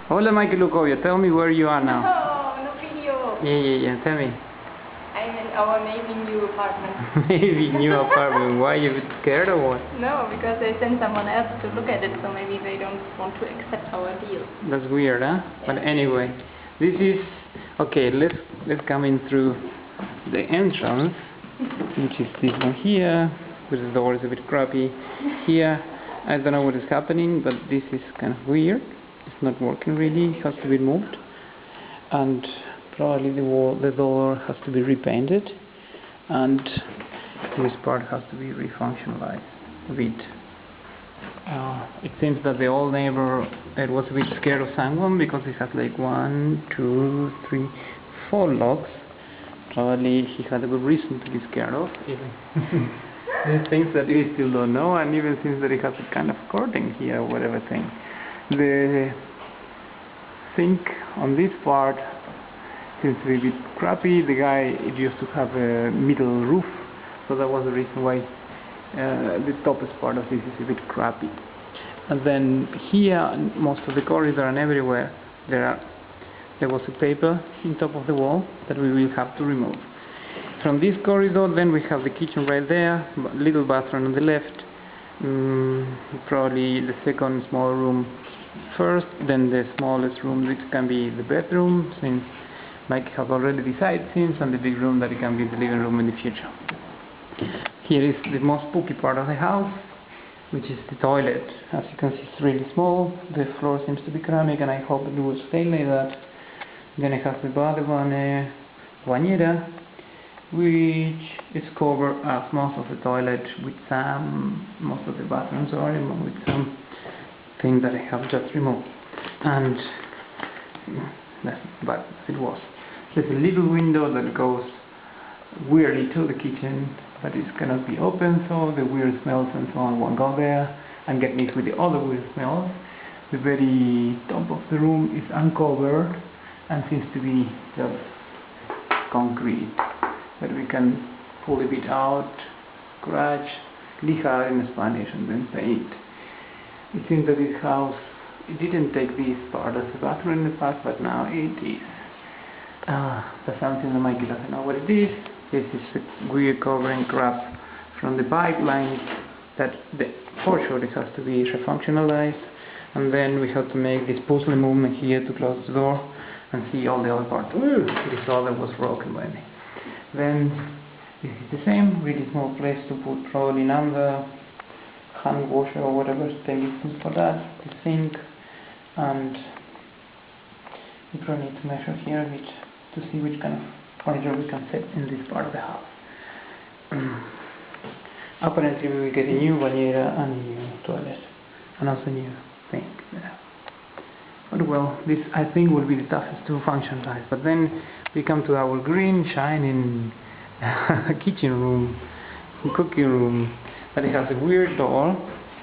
Hola, Michael Lukovia. Tell me where you are now. No video. Yeah. Tell me. I'm in our maybe new apartment. Maybe new apartment. Why, you a bit scared or what? No, because they sent someone else to look at it, so maybe they don't want to accept our deal. That's weird, huh? Yeah. But anyway, this is okay. Let's come in through the entrance, which is this one here, because the door is a bit crappy. Here, I don't know what is happening, but this is kind of weird. It's not working really. It has to be moved, and probably the door has to be repainted, and this part has to be refunctionalized a bit. It seems that the old neighbor was a bit scared of someone because he has like 1, 2, 3, 4 locks. Probably he had a good reason to be scared of, even. There's things that we still don't know, and even seems that he has a kind of curtain here or whatever thing. The sink on this part seems to be a bit crappy. The guy used to have a middle roof, so that was the reason why the toppest part of this is a bit crappy. And then here, most of the corridor and everywhere, there was a paper in top of the wall that we will have to remove. From this corridor, then we have the kitchen right there, little bathroom on the left, probably the second small room first, then the smallest room, which can be the bedroom, since Mike has already decided since, and the big room that it can be the living room in the future. Here is the most spooky part of the house, which is the toilet. As you can see, it's really small. The floor seems to be ceramic, and I hope it will stay like that. Then I have the bañera, which is covered as most of the toilet with most of the bathrooms are with some thing that I have just removed. And that's bad as it was. There's a little window that goes weirdly to the kitchen, but it cannot be open, so the weird smells and so on won't go there and get mixed with the other weird smells. The very top of the room is uncovered and seems to be just concrete, but we can pull a bit out, scratch, lijar in Spanish, and then paint. It seems that this house, it didn't take this part as a bathroom in the past, but now it is. That's something that Mikey doesn't know what it is. This is a weird covering crap from the pipeline that for sure it has to be refunctionalized, and then we have to make this puzzle movement here to close the door and see all the other parts. This other was broken by me. Then this is the same, really small place to put probably another hand washer or whatever thing is for that, the sink, and we probably need to measure here a bit to see which kind of furniture we can set in this part of the house. Apparently we will get a new bañera and a new toilet, and also a new thing. Yeah. But well, this I think will be the toughest to functionalize. But then we come to our green, shining kitchen room, cooking room, but it has a weird door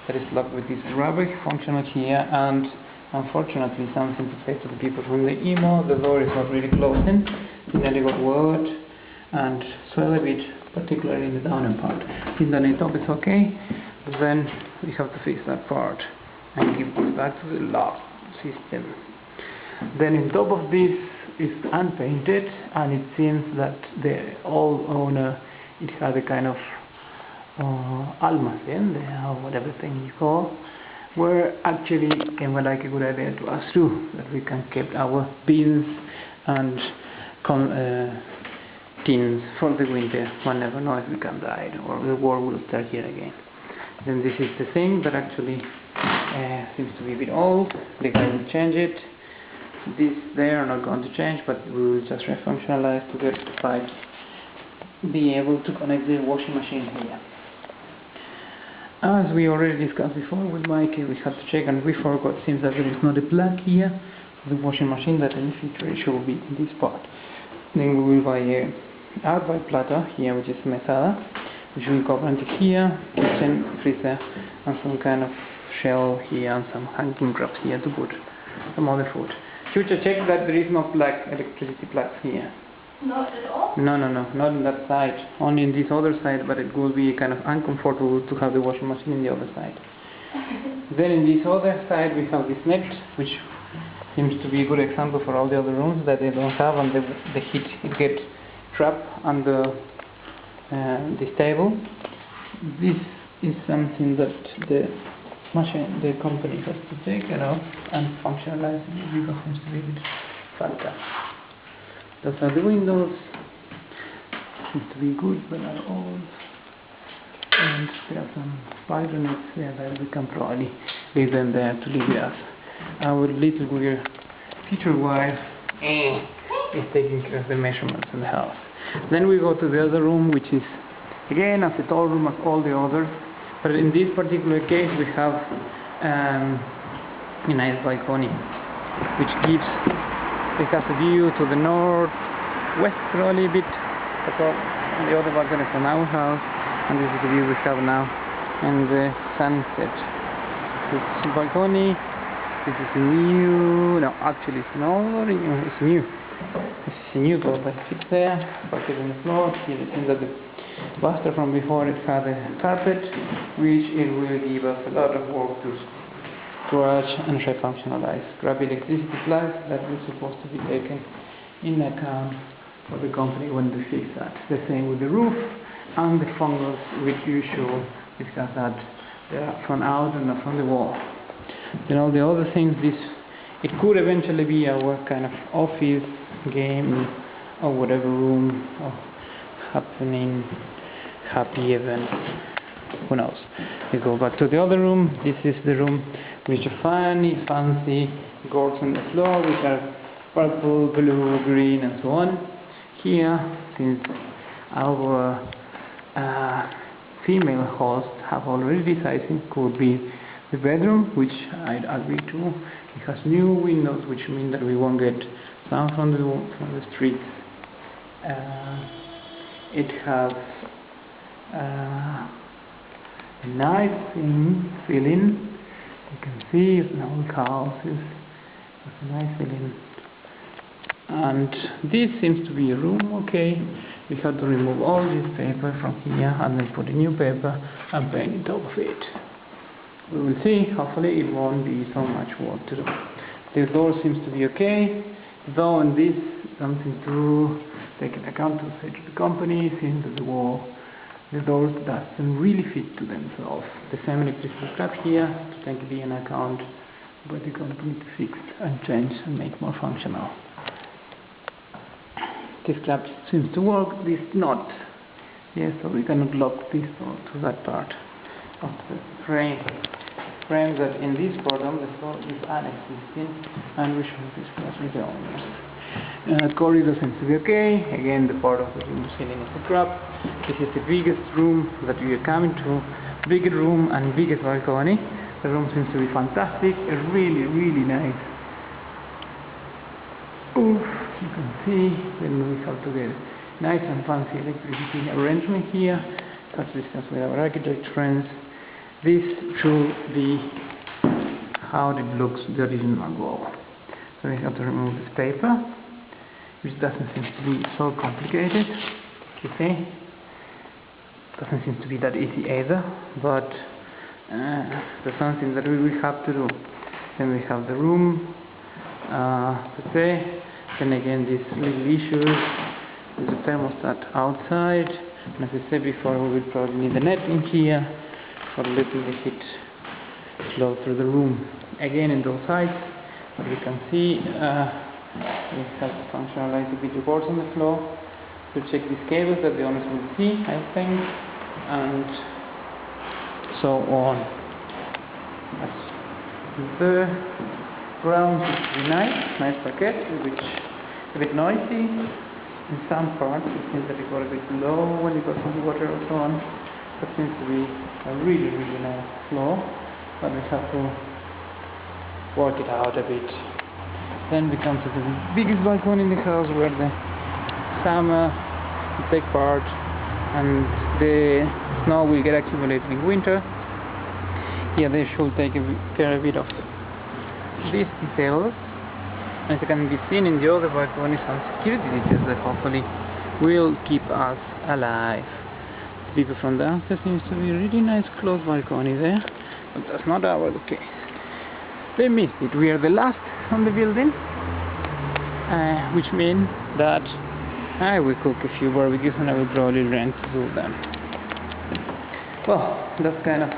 that is locked with this rubber functional here, and unfortunately something to say to the people from the email, the door is not really closing. It nearly got wet and swelled a bit, particularly in the downer part. In the top it's okay, but then we have to fix that part and give this back to the lock system. Then on top of this is unpainted, and it seems that the old owner, it had a kind of almacén, or whatever thing you call, where actually came like a good idea to us too, that we can keep our beans and tins for the winter. One never knows if we can die or the war will start here again. Then this is the thing that actually seems to be a bit old. The guy will change it. This they are not going to change, but we will just refunctionalize to get the pipe, be able to connect the washing machine here. As we already discussed before with Mike, we had to check, and we forgot, since that there is not a plug here for the washing machine, that in the future it should be in this part. Then we will buy a outright platter here, which is mesada, which will cover until here, kitchen, freezer, and some kind of shell here, and some hanging wraps here to put some other food. Future check that there is no plug, electricity plugs here. Not at all? No, not on that side. Only in this other side, but it will be kind of uncomfortable to have the washing machine in the other side. Then in this other side we have this net, which seems to be a good example for all the other rooms that they don't have, and the heat it gets trapped under this table. This is something that the company has to take care of and functionalize it because it seems to be a bit fantastic. Those are the windows. Seems to be good, but are old. And there are some spider nets there that we can probably leave them there to leave us. Our little weird feature-wise is taking care of the measurements in the house. Then we go to the other room, which is again as a tall room as all the others, but in this particular case we have a nice balcony, which it has a view to the northwest probably a bit, and the other balcony from our house, and this is the view we have now, and the sunset. This is the balcony. This is new. No, actually it's not new. It's new. This is a new door, but it's there. Parquet on the floor. Here it seems that the bathroom from before it had a carpet, which it will give us a lot of work to scratch and refunctionalize. Grab electricity supplies that was supposed to be taken in account for the company when they fix that. The same with the roof and the fungus, which usually discuss that they are from out and not from the wall. Then all the other things, it could eventually be our kind of office, game, or whatever room, or happening, happy event, who knows. We go back to the other room. This is the room with the funny, fancy gourds on the floor, which are purple, blue, green, and so on. Here, since our female hosts have already decided, could be the bedroom, which I'd agree to. It has new windows, which mean that we won't get sound from the street. It has a nice feeling. You can see it's an old house. It's a nice feeling. And this seems to be a room. Okay, we have to remove all this paper from here and then put a new paper and paint it top of it. We will see. Hopefully it won't be so much work to do. The door seems to be okay, though in this something to take into account to say to the company, since the wall, the doors doesn't really fit to themselves. The same electricity scrap here to take the into account, but the company to fix and change and make more functional. This flap seems to work, this not. Yes, so we cannot lock this door to that part of the frame. Frame that in this program the floor is unexisting, and we should discuss with the owners. Corridor seems to be okay. Again, the part of the room ceiling is a trap. This is the biggest room that we are coming to. Biggest room and biggest balcony. The room seems to be fantastic. A really, really nice. Oof, you can see. Then we have to get nice and fancy electricity arrangement here. Let's discuss with our architect friends. This should be how it looks the original wall. So we have to remove this paper, which doesn't seem to be so complicated. You see, doesn't seem to be that easy either, but there's something that we will have to do. Then we have the room, then again these little issues with the thermostat outside, and as I said before, we will probably need the net in here for a little heat flow through the room. Again in those sides, as you can see, we have to functionalize a bit the boards on the floor to check these cables that the owners will see, I think, and so on. The ground is really nice parquet, which is a bit noisy in some parts. It seems that it got a bit low when it got some water or so on. That seems to be a really, really nice floor, but we have to work it out a bit. Then we come to the biggest balcony in the house, where the summer will take part and the snow will get accumulated in winter. Here they should take care a bit of these details. As it can be seen in the other balcony, some security details that hopefully will keep us alive. The people from downstairs seems to be a really nice close balcony there, but that's not our case. They missed it. We are the last on the building, which means that I will cook a few barbecues and I will probably rent two of them. Well, that's kind of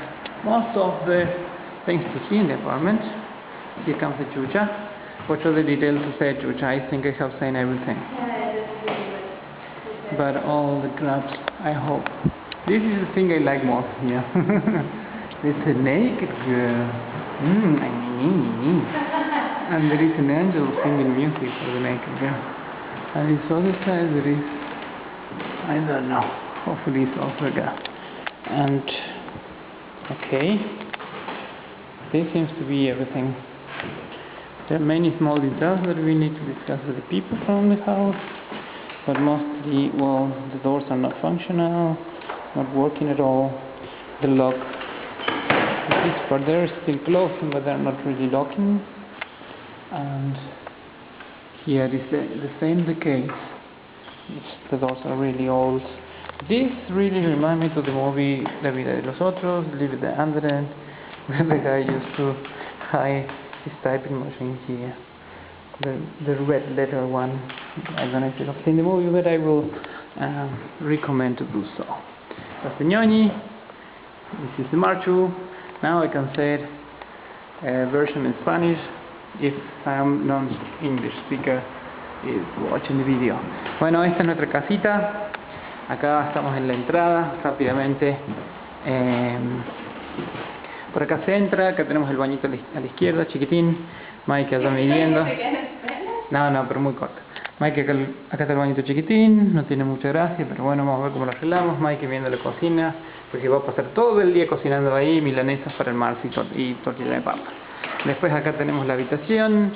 most of the things to see in the apartment. Here comes the chucha. What are the details to say chucha? I think I have seen everything. But all the crabs, I hope. This is the thing I like most here. It's a naked girl. And there is an angel singing music for the naked girl. And this other side there is, I don't know, hopefully it's also a girl. And, okay, this seems to be everything. There are many small details that we need to discuss with the people from the house. But mostly, well, the doors are not functional, not working at all. The lock, this part there is still closing, but they're not really locking. And here is the same the case. The doors are really old. This really reminds me to the movie La vida de los otros, Live the Hundred, where the guy used to hide his typing machine here. The red letter one. I don't know if you have seen the movie, but I will recommend to do so. That's the ñoñi. This is the marchu. Now I can say it, version in Spanish if I am non-English speaker is watching the video. Bueno, esta es nuestra casita. Acá estamos en la entrada, rápidamente. Por acá se entra, acá tenemos el bañito a la izquierda, chiquitín. Mike allá midiendo. No, pero muy corto. Mike acá está el bañito chiquitín, no tiene mucha gracia, pero bueno, vamos a ver cómo lo arreglamos. Mike viendo la cocina, porque va a pasar todo el día cocinando ahí milanesas para el marzo y tortilla de papa. Después acá tenemos la habitación,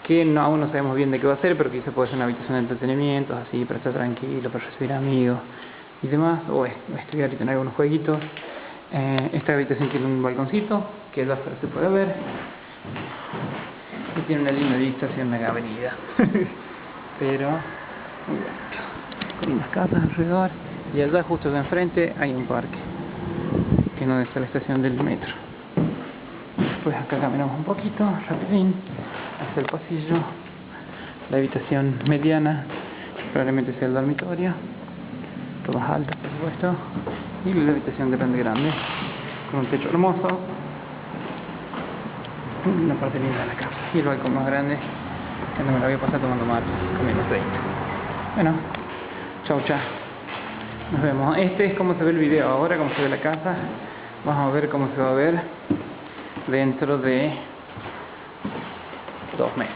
que aún no sabemos bien de qué va a ser, pero quizá puede ser una habitación de entretenimiento, así, para estar tranquilo, para recibir amigos y demás, o estudiar y tener algunos jueguitos. Esta habitación tiene un balconcito, que allá afuera se puede ver, y tiene una linda vista hacia una avenida. Pero muy bonito, con unas casas alrededor, y allá justo de enfrente hay un parque, que es donde está la estación del metro. Después acá caminamos un poquito, rapidín, hacia el pasillo, la habitación mediana, probablemente sea el dormitorio, todas altas por supuesto, y la habitación grande, con un techo hermoso, una parte linda de la casa, y el balcón más grande, que no me lo voy a pasar tomando mate, comiendo aceite. Bueno, chau. Nos vemos. Este es como se ve el video ahora, como se ve la casa. Vamos a ver cómo se va a ver dentro de 2 meses.